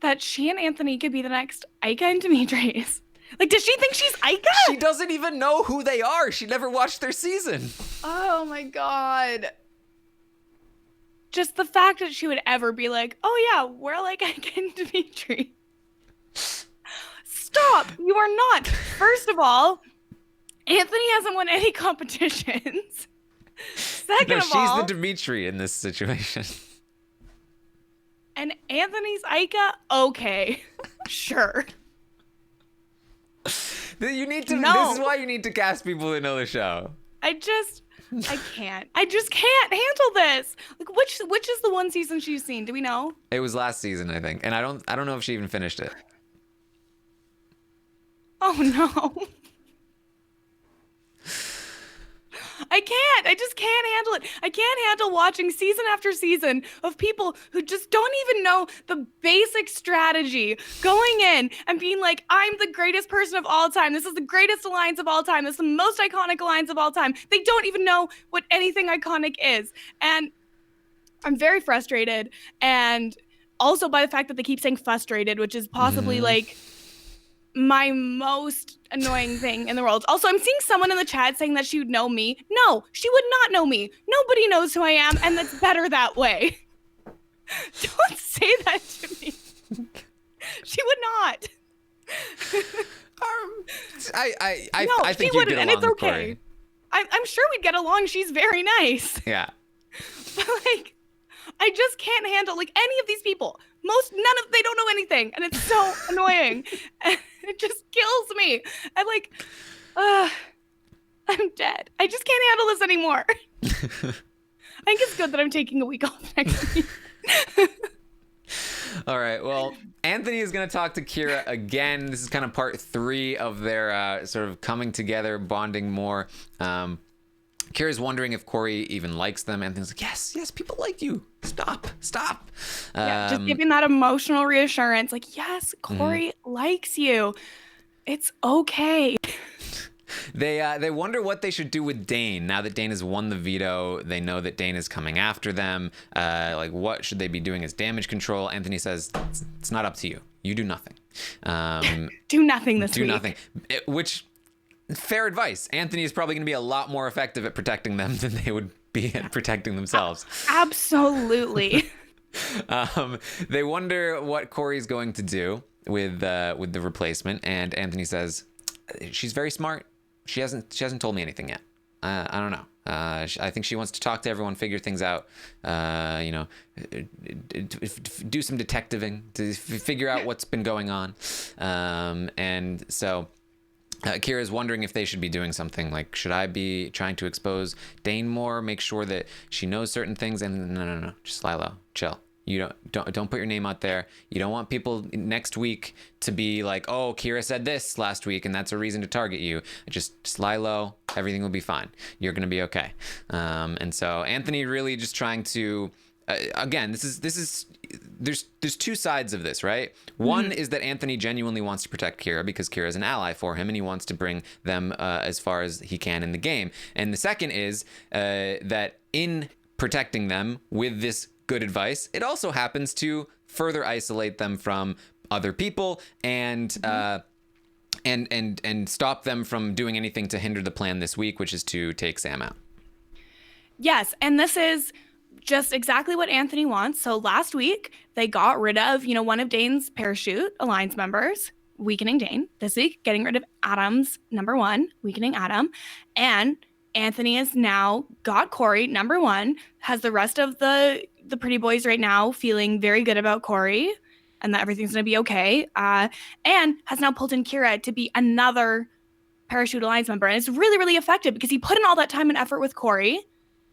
that she and Anthony could be the next Ika and Demetrius. Like, does she think she's Ika? She doesn't even know who they are. She never watched their season. Oh my God. Just the fact that she would ever be like, oh yeah, we're like Ika and Dimitri. Stop. You are not. First of all, Anthony hasn't won any competitions. Second of all, she's the Dimitri in this situation. And Anthony's Ika, okay, sure. You need to. No. This is why you need to cast people who know the show. I can't. I just can't handle this. Like, which is the one season she's seen? Do we know? It was last season, I think, and I don't know if she even finished it. Oh no. I just can't handle it. I can't handle watching season after season of people who just don't even know the basic strategy going in and being like, I'm the greatest person of all time. This is the greatest alliance of all time. This is the most iconic alliance of all time. They don't even know what anything iconic is. And I'm very frustrated. And also by the fact that they keep saying frustrated, which is possibly like my most annoying thing in the world. Also, I'm seeing someone in the chat saying that she would know me. No, she would not know me. Nobody knows who I am, and that's better that way. Don't say that to me. She would not. I think you'd get along, and it's okay. Corey. I'm sure we'd get along. She's very nice. Yeah. But like, I just can't handle like any of these people. They don't know anything, and it's so annoying. And it just kills me. I'm like, I'm dead. I just can't handle this anymore. I think it's good that I'm taking a week off next week. All right. Well, Anthony is going to talk to Kira again. This is kind of part 3 of their sort of coming together, bonding more. Kira's wondering if Corey even likes them. Anthony's like, yes, people like you. Stop. Yeah, just giving that emotional reassurance. Like, yes, Corey likes you. It's okay. They wonder what they should do with Dane now that Dane has won the veto. They know that Dane is coming after them. Like, what should they be doing as damage control? Anthony says, it's not up to you. You do nothing. Do nothing this week. Do nothing. Which... fair advice. Anthony is probably going to be a lot more effective at protecting them than they would be at protecting themselves. Absolutely. They wonder what Corey's going to do with the replacement, and Anthony says she's very smart. She hasn't told me anything yet. I don't know. I think she wants to talk to everyone, figure things out. Do some detectiving to figure out what's been going on. And so. Kira's wondering if they should be doing something like, should I be trying to expose Dane more, make sure that she knows certain things? And no, just lie low, chill. You don't put your name out there. You don't want people next week to be like, oh, Kira said this last week, and that's a reason to target you. Just lie low. Everything will be fine. You're gonna be okay. And so Anthony really just trying to. Again, there's 2 sides of this, right? One is that Anthony genuinely wants to protect Kira because Kira is an ally for him and he wants to bring them as far as he can in the game. And the second is that in protecting them with this good advice, it also happens to further isolate them from other people and stop them from doing anything to hinder the plan this week, which is to take Sam out. Yes, and this is just exactly what Anthony wants. So last week, they got rid of, one of Dane's parachute alliance members, weakening Dane this week, getting rid of Adam's number 1, weakening Adam. And Anthony has now got Corey, number 1, has the rest of the pretty boys right now feeling very good about Corey and that everything's going to be okay. And has now pulled in Kira to be another Parachute Alliance member. And it's really, really effective because he put in all that time and effort with Corey,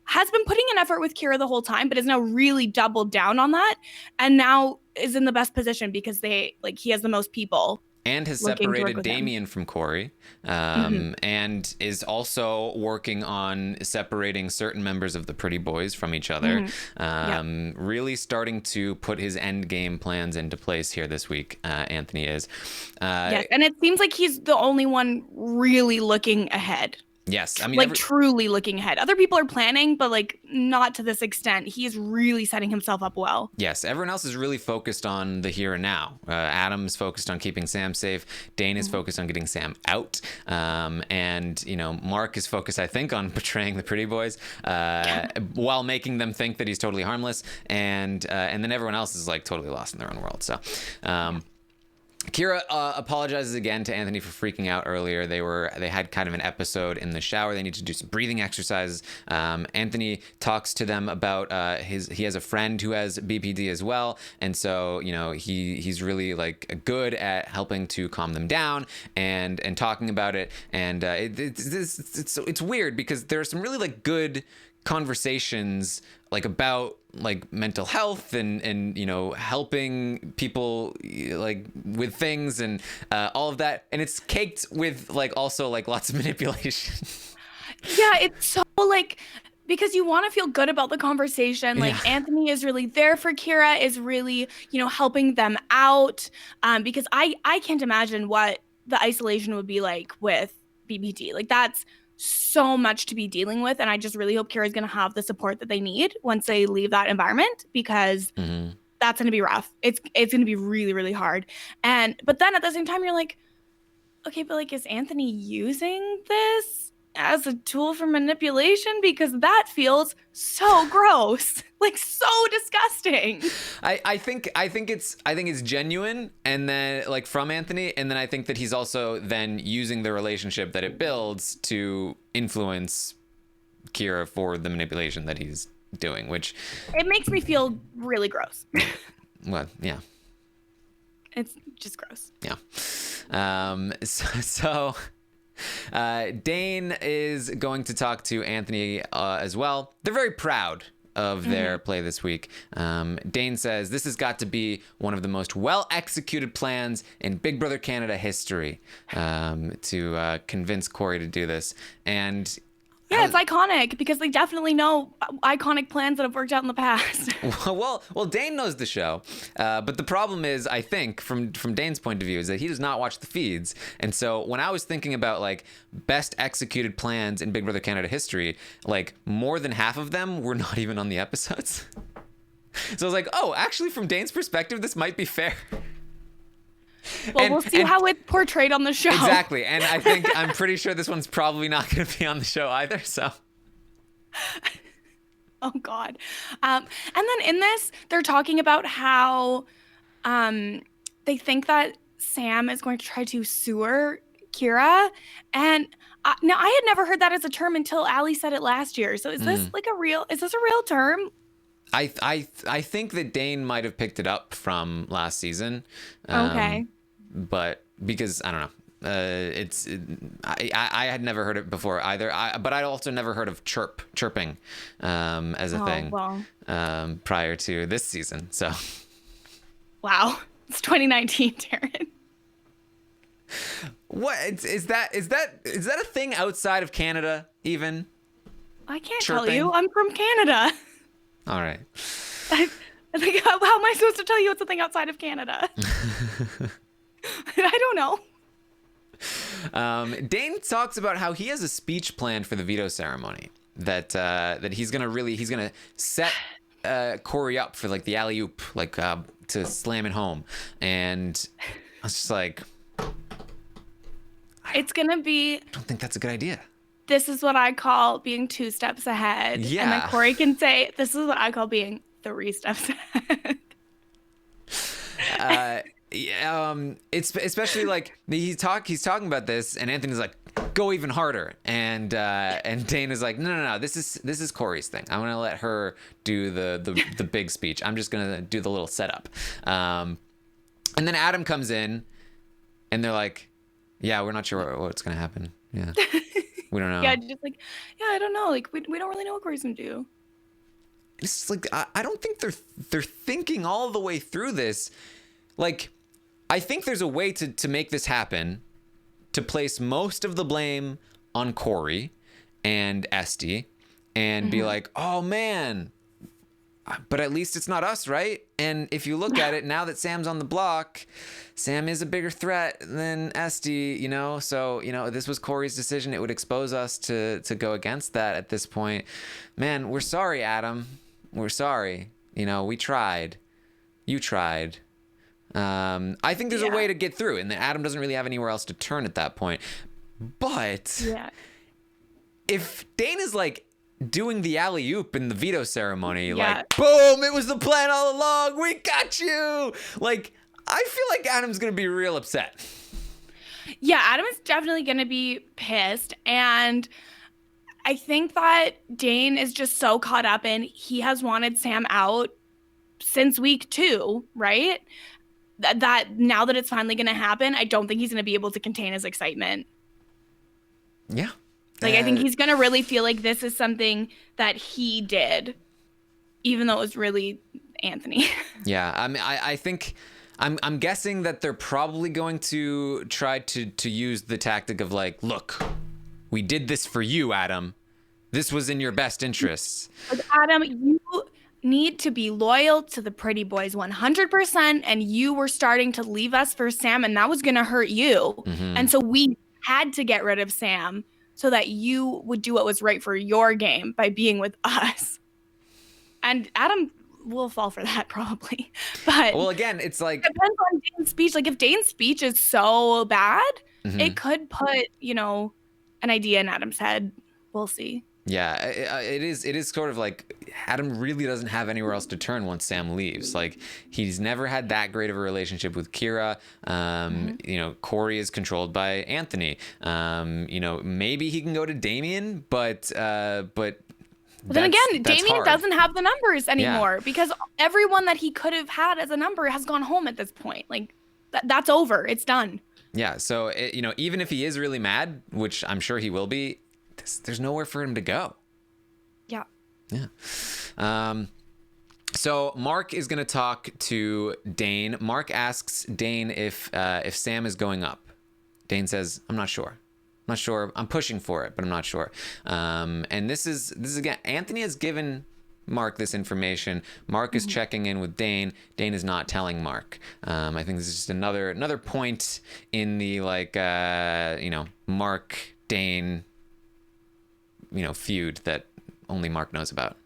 has been putting in effort with Kira the whole time, but is now really doubled down on that. And now is in the best position because he has the most people. And has separated Damian from Corey, and is also working on separating certain members of the Pretty Boys from each other. Really starting to put his endgame plans into place here this week, Anthony is. Yes, and it seems like he's the only one really looking ahead. Yes, I mean, truly looking ahead. Other people are planning, but not to this extent. He is really setting himself up well. Yes, everyone else is really focused on the here and now. Adam's focused on keeping Sam safe. Dane is focused on getting Sam out, and Mark is focused, I think, on betraying the Pretty Boys, while making them think that he's totally harmless, and then everyone else is totally lost in their own world. So. Kira apologizes again to Anthony for freaking out earlier. They had kind of an episode in the shower. They need to do some breathing exercises. Anthony talks to them about he has a friend who has BPD as well, and so he's really good at helping to calm them down and talking about it. And it's weird because there are some really good conversations about mental health and helping people with things and all of that, and it's caked with also lots of manipulation. Yeah, it's so because you want to feel good about the conversation. Anthony is really there for Kira, is really helping them out, because I can't imagine what the isolation would be like with BPD. That's so much to be dealing with, and I just really hope Kira's going to have the support that they need once they leave that environment, because that's going to be rough. It's going to be really, really hard. But then at the same time, you're like, okay, but is Anthony using this as a tool for manipulation? Because that feels so gross, so disgusting. I think it's genuine, and then from Anthony, and then I think that he's also then using the relationship that it builds to influence Kira for the manipulation that he's doing, which it makes me feel really gross. Well, yeah. It's just gross. Yeah. So Dane is going to talk to Anthony as well. They're very proud of their play this week. Dane says this has got to be one of the most well-executed plans in Big Brother Canada history, to convince Corey to do this. And yeah, it's iconic because they definitely know iconic plans that have worked out in the past. Well, Dane knows the show, but the problem is, I think, from Dane's point of view, is that he does not watch the feeds. And so when I was thinking about best executed plans in Big Brother Canada history, more than half of them were not even on the episodes. So I was like, oh, actually, from Dane's perspective, this might be fair. Well, we'll see how it's portrayed on the show. Exactly. And I'm pretty sure this one's probably not going to be on the show either. So. Oh, God. And then in this, they're talking about how they think that Sam is going to try to sewer Kira. And now I had never heard that as a term until Ali said it last year. So is this is this a real term? I think that Dane might have picked it up from last season. Okay. But because I don't know, I had never heard it before either. But I'd also never heard of chirping as a thing prior to this season. So. Wow, it's 2019, Darren. What is that a thing outside of Canada even? I can't tell you. I'm from Canada. All right. I think, how am I supposed to tell you it's a thing outside of Canada? I don't know. Dane talks about how he has a speech planned for the veto ceremony that he's gonna set Corey up for the alley-oop, to slam it home. And I was just like, it's gonna be. I don't think that's a good idea. This is what I call being 2 steps ahead. Yeah. And then Corey can say, this is what I call being 3 steps ahead. It's especially like he's talking about this, and Anthony's like, go even harder, and Dane is like, no, this is Corey's thing. I'm gonna let her do the big speech. I'm just gonna do the little setup. And then Adam comes in, and they're like, yeah, we're not sure what's gonna happen. Yeah, we don't know. Yeah, just like, yeah, I don't know. Like we don't really know what Corey's gonna do. It's like I don't think they're thinking all the way through this. Like, I think there's a way to make this happen, to place most of the blame on Corey and Esty, and be like, oh man, but at least it's not us, right? And if you look at it, now that Sam's on the block, Sam is a bigger threat than Esty, you know? So, you know, this was Corey's decision. It would expose us to go against that at this point. Man, we're sorry, Adam. We're sorry. You know, we tried. You tried. I think there's a way to get through, and Adam doesn't really have anywhere else to turn at that point. But if Dane is like doing the alley-oop in the veto ceremony, like, boom, it was the plan all along, we got you, like, I feel like Adam's gonna be real upset. Yeah, Adam is definitely gonna be pissed, and I think that Dane is just so caught up in, he has wanted Sam out since week 2, right? That now that it's finally going to happen, I don't think he's going to be able to contain his excitement. Yeah. Like, I think he's going to really feel like this is something that he did, even though it was really Anthony. Yeah. I mean, I think I'm guessing that they're probably going to try to use the tactic of like, look, we did this for you, Adam. This was in your best interests. Like, Adam, you need to be loyal to the pretty boys 100%, and you were starting to leave us for Sam, and that was going to hurt you. And so we had to get rid of Sam so that you would do what was right for your game by being with us. And Adam will fall for that probably. But well, again, it's like, it depends on Dane's speech. Like, if Dane's speech is so bad, it could put, you know, an idea in Adam's head. We'll see. Yeah, it is sort of like Adam really doesn't have anywhere else to turn once Sam leaves. Like, he's never had that great of a relationship with Kira. You know, Corey is controlled by Anthony. You know, maybe he can go to Damian, but then again, Damian doesn't have the numbers anymore because everyone that he could have had as a number has gone home at this point. Like, that's over. It's done. Yeah. So, you know, even if he is really mad, which I'm sure he will be, there's nowhere for him to go. Yeah. So Mark is going to talk to Dane. Mark asks Dane if Sam is going up. Dane says, I'm not sure. I'm pushing for it, but I'm not sure. And this is again, Anthony has given Mark this information. Mark is checking in with Dane. Dane is not telling Mark. I think this is just another point in the like you know, Mark Dane, you know, feud that only Mark knows about.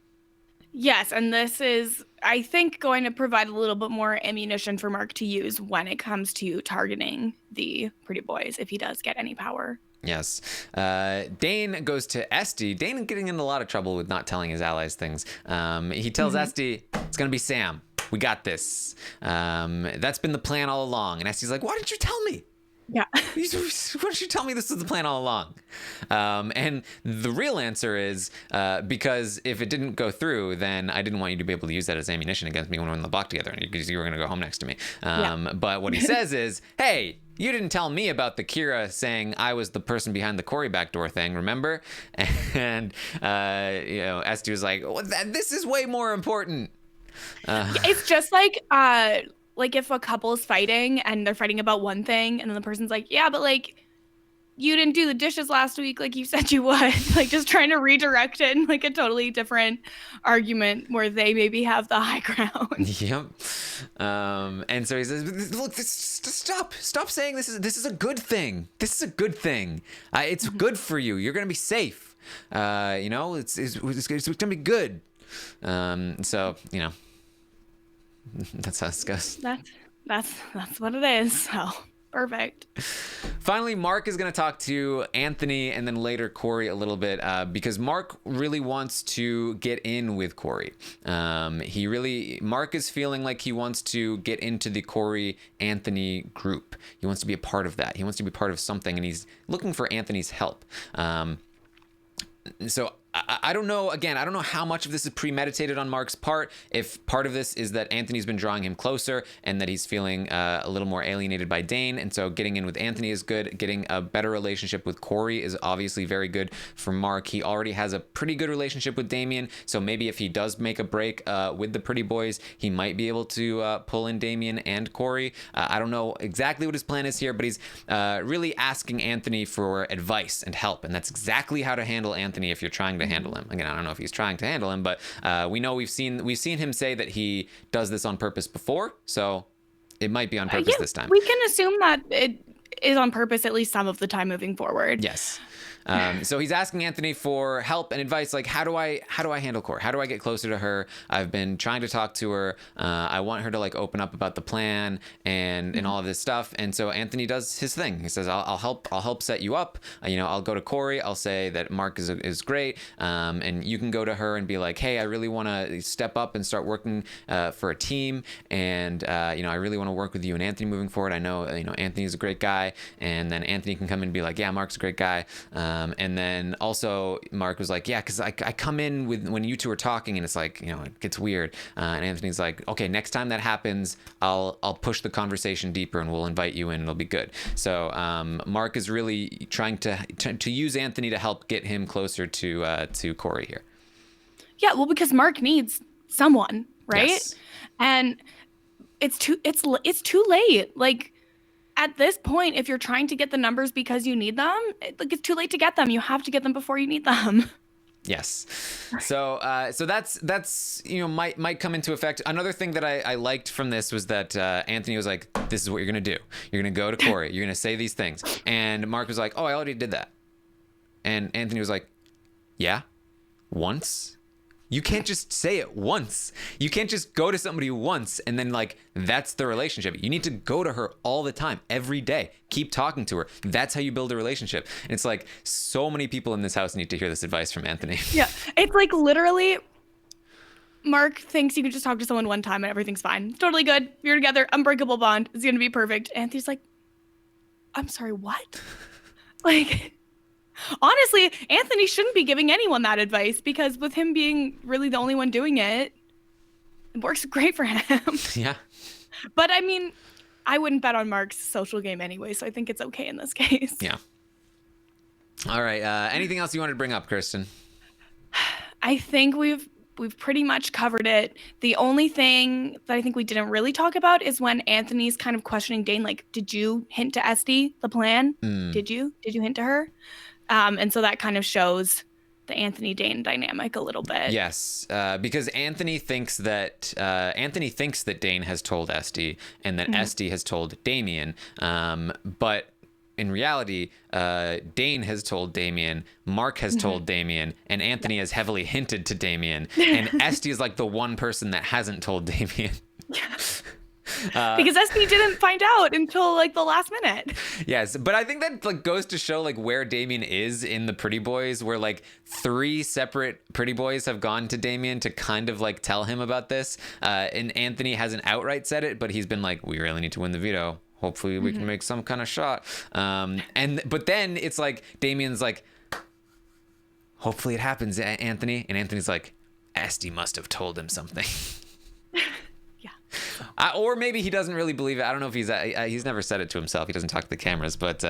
Yes, and this is, I think, going to provide a little bit more ammunition for Mark to use when it comes to targeting the pretty boys, if he does get any power. Yes. Dane goes to Esty. Dane is getting into a lot of trouble with not telling his allies things. He tells Esty, it's going to be Sam. We got this. That's been the plan all along. And Esty's like, why didn't you tell me? Yeah. Why did you tell me this was the plan all along? And the real answer is because if it didn't go through, then I didn't want you to be able to use that as ammunition against me when we're in the block together, because you were going to go home next to me. But what he says is, hey, you didn't tell me about the Kira saying I was the person behind the Corey backdoor thing, remember? And you know, Esty was like, well, this is way more important. It's just like if a couple is fighting and they're fighting about one thing, and then the person's like, yeah, but like, you didn't do the dishes last week like you said you would. Like, just trying to redirect it in like a totally different argument where they maybe have the high ground. Yep. And so he says, look, stop saying this is a good thing. This is a good thing. It's good for you. You're going to be safe. You know, it's going to be good. So, you know, that's how this goes. That's what it is. So perfect. Finally, Mark is going to talk to Anthony and then later Corey a little bit because Mark really wants to get in with Corey. Mark is feeling like he wants to get into the Corey Anthony group. He wants to be a part of that. He wants to be part of something, and he's looking for Anthony's help. So I don't know. Again, I don't know how much of this is premeditated on Mark's part. If part of this is that Anthony's been drawing him closer and that he's feeling a little more alienated by Dane. And so getting in with Anthony is good. Getting a better relationship with Corey is obviously very good for Mark. He already has a pretty good relationship with Damian. So maybe if he does make a break with the pretty boys, he might be able to pull in Damian and Corey. I don't know exactly what his plan is here, but he's really asking Anthony for advice and help. And that's exactly how to handle Anthony if you're trying to handle him. Again, I don't know if he's trying to handle him, but we know we've seen him say that he does this on purpose before, so it might be on purpose this time. We can assume that it is on purpose at least some of the time moving forward. Yes. So he's asking Anthony for help and advice, like how do I handle Corey? How do I get closer to her? I've been trying to talk to her. I want her to like open up about the plan and all of this stuff. And so Anthony does his thing. He says, I'll help set you up. I'll go to Corey. I'll say that Mark is great. And you can go to her and be like, hey, I really want to step up and start working for a team. And I really want to work with you and Anthony moving forward. I know Anthony's a great guy. And then Anthony can come in and be like, yeah, Mark's a great guy. And then also Mark was like, yeah, because I come in with when you two are talking and it's like, it gets weird. And Anthony's like, okay, next time that happens, I'll push the conversation deeper and we'll invite you in. It'll be good. So Mark is really trying to use Anthony to help get him closer to Corey here. Yeah, well, because Mark needs someone, right? Yes. And it's too late. Like, at this point, if you're trying to get the numbers because you need them, it's too late to get them. You have to get them before you need them. Yes. So that's might come into effect. Another thing that I liked from this was that Anthony was like, this is what you're going to do. You're going to go to Corey. You're going to say these things. And Mark was like, oh, I already did that. And Anthony was like, yeah, once? You can't just say it once. You can't just go to somebody once and then that's the relationship. You need to go to her all the time, every day. Keep talking to her. That's how you build a relationship. And it's like so many people in this house need to hear this advice from Anthony. Yeah. It's like literally Mark thinks you can just talk to someone one time and everything's fine. It's totally good. You're together. Unbreakable bond. It's going to be perfect. Anthony's like, I'm sorry, what? Honestly, Anthony shouldn't be giving anyone that advice because with him being really the only one doing it, it works great for him. Yeah. But I mean, I wouldn't bet on Mark's social game anyway, so I think it's okay in this case. Yeah. All right. Anything else you wanted to bring up, Kristen? I think we've pretty much covered it. The only thing that I think we didn't really talk about is when Anthony's kind of questioning Dane, like, did you hint to Esty the plan? Did you hint to her? And so that kind of shows the Anthony-Dane dynamic a little bit. Yes, because Anthony thinks that Dane has told Esty and that Esty has told Damian. But in reality, Dane has told Damian, Mark has told Damian, and Anthony has heavily hinted to Damian. And Esty is like the one person that hasn't told Damian. Yeah. Because Esty didn't find out until the last minute. Yes, but I think that goes to show where Damian is in the Pretty Boys, where 3 separate Pretty Boys have gone to Damian to kind of tell him about this. And Anthony hasn't outright said it, but he's been like, we really need to win the veto. Hopefully we can make some kind of shot. But then it's Damian's like, hopefully it happens, Anthony. And Anthony's like, Esty must have told him something. Or maybe he doesn't really believe it. I don't know if he's never said it to himself. He doesn't talk to the cameras, but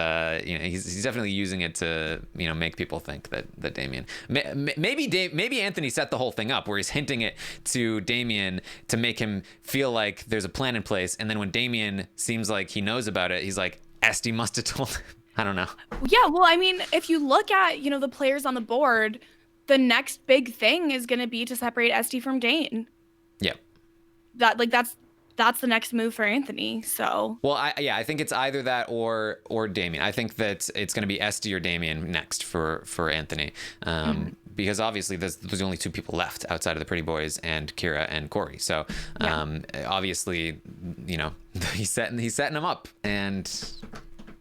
he's definitely using it to make people think that Damian maybe Anthony set the whole thing up where he's hinting it to Damian to make him feel like there's a plan in place, and then when Damian seems like he knows about it, he's like, Esty must have told him. I don't know. Yeah, well, I mean, if you look at the players on the board, the next big thing is going to be to separate Esty from Dane. Yeah. That's the next move for Anthony. So I think it's either that or Damian. I think that it's going to be Esty or Damian next for Anthony, because obviously there's only 2 people left outside of the Pretty Boys and Kira and Corey. So obviously he's setting them up, and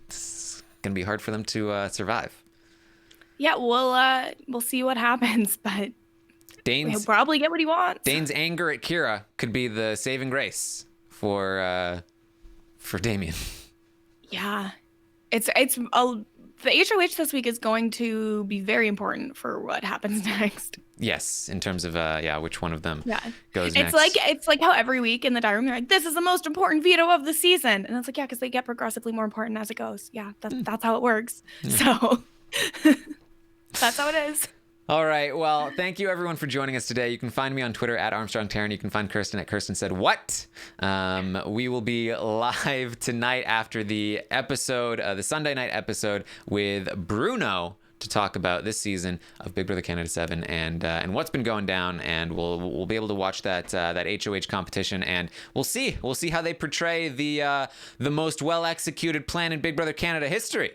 it's gonna be hard for them to survive. Yeah, we'll see what happens, but he'll probably get what he wants. Dane's anger at Kira could be the saving grace for Damian. Yeah, the HOH this week is going to be very important for what happens next. Yes, in terms of which one of them goes next. It's like how every week in the diary room they're like, this is the most important veto of the season, and it's like, yeah, because they get progressively more important as it goes. Yeah, that's how it works. So that's how it is. All right. Well, thank you everyone for joining us today. You can find me on Twitter at Armstrong Taryn. You can find Kirsten at Kirsten Said What. We will be live tonight after the episode, the Sunday night episode with Bruno to talk about this season of Big Brother Canada 7 and what's been going down, and we'll be able to watch that HOH competition, and we'll see how they portray the most well executed plan in Big Brother Canada history.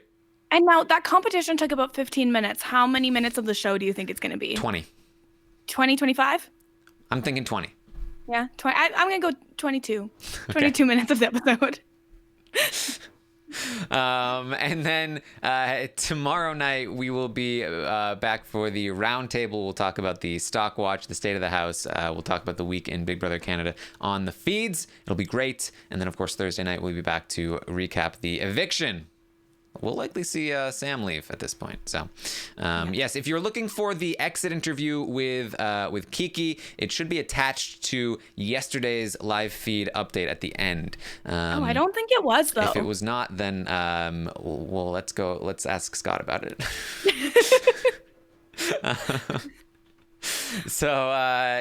And now that competition took about 15 minutes. How many minutes of the show do you think it's going to be? 20. 20, 25? I'm thinking 20. Yeah, 20. I'm going to go 22. 22 minutes of the episode. And then tomorrow night we will be back for the round table. We'll talk about the stock watch, the state of the house. We'll talk about the week in Big Brother Canada on the feeds. It'll be great. And then, of course, Thursday night we'll be back to recap the eviction. We'll likely see Sam leave at this point. So, yes, if you're looking for the exit interview with Kiki, it should be attached to yesterday's live feed update at the end. I don't think it was, though. If it was not, then well, let's ask Scott about it. So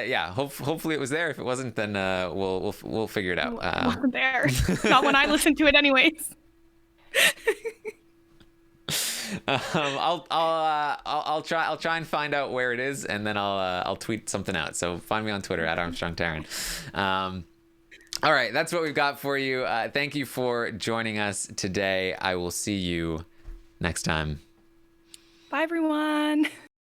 yeah, hopefully it was there. If it wasn't, then we'll figure it out. It wasn't there. Not when I listened to it, anyways. I'll try and find out where it is, and then I'll tweet something out. So find me on Twitter at Armstrong Taryn. All right, that's what we've got for you. Thank you for joining us today. I will see you next time. Bye, everyone.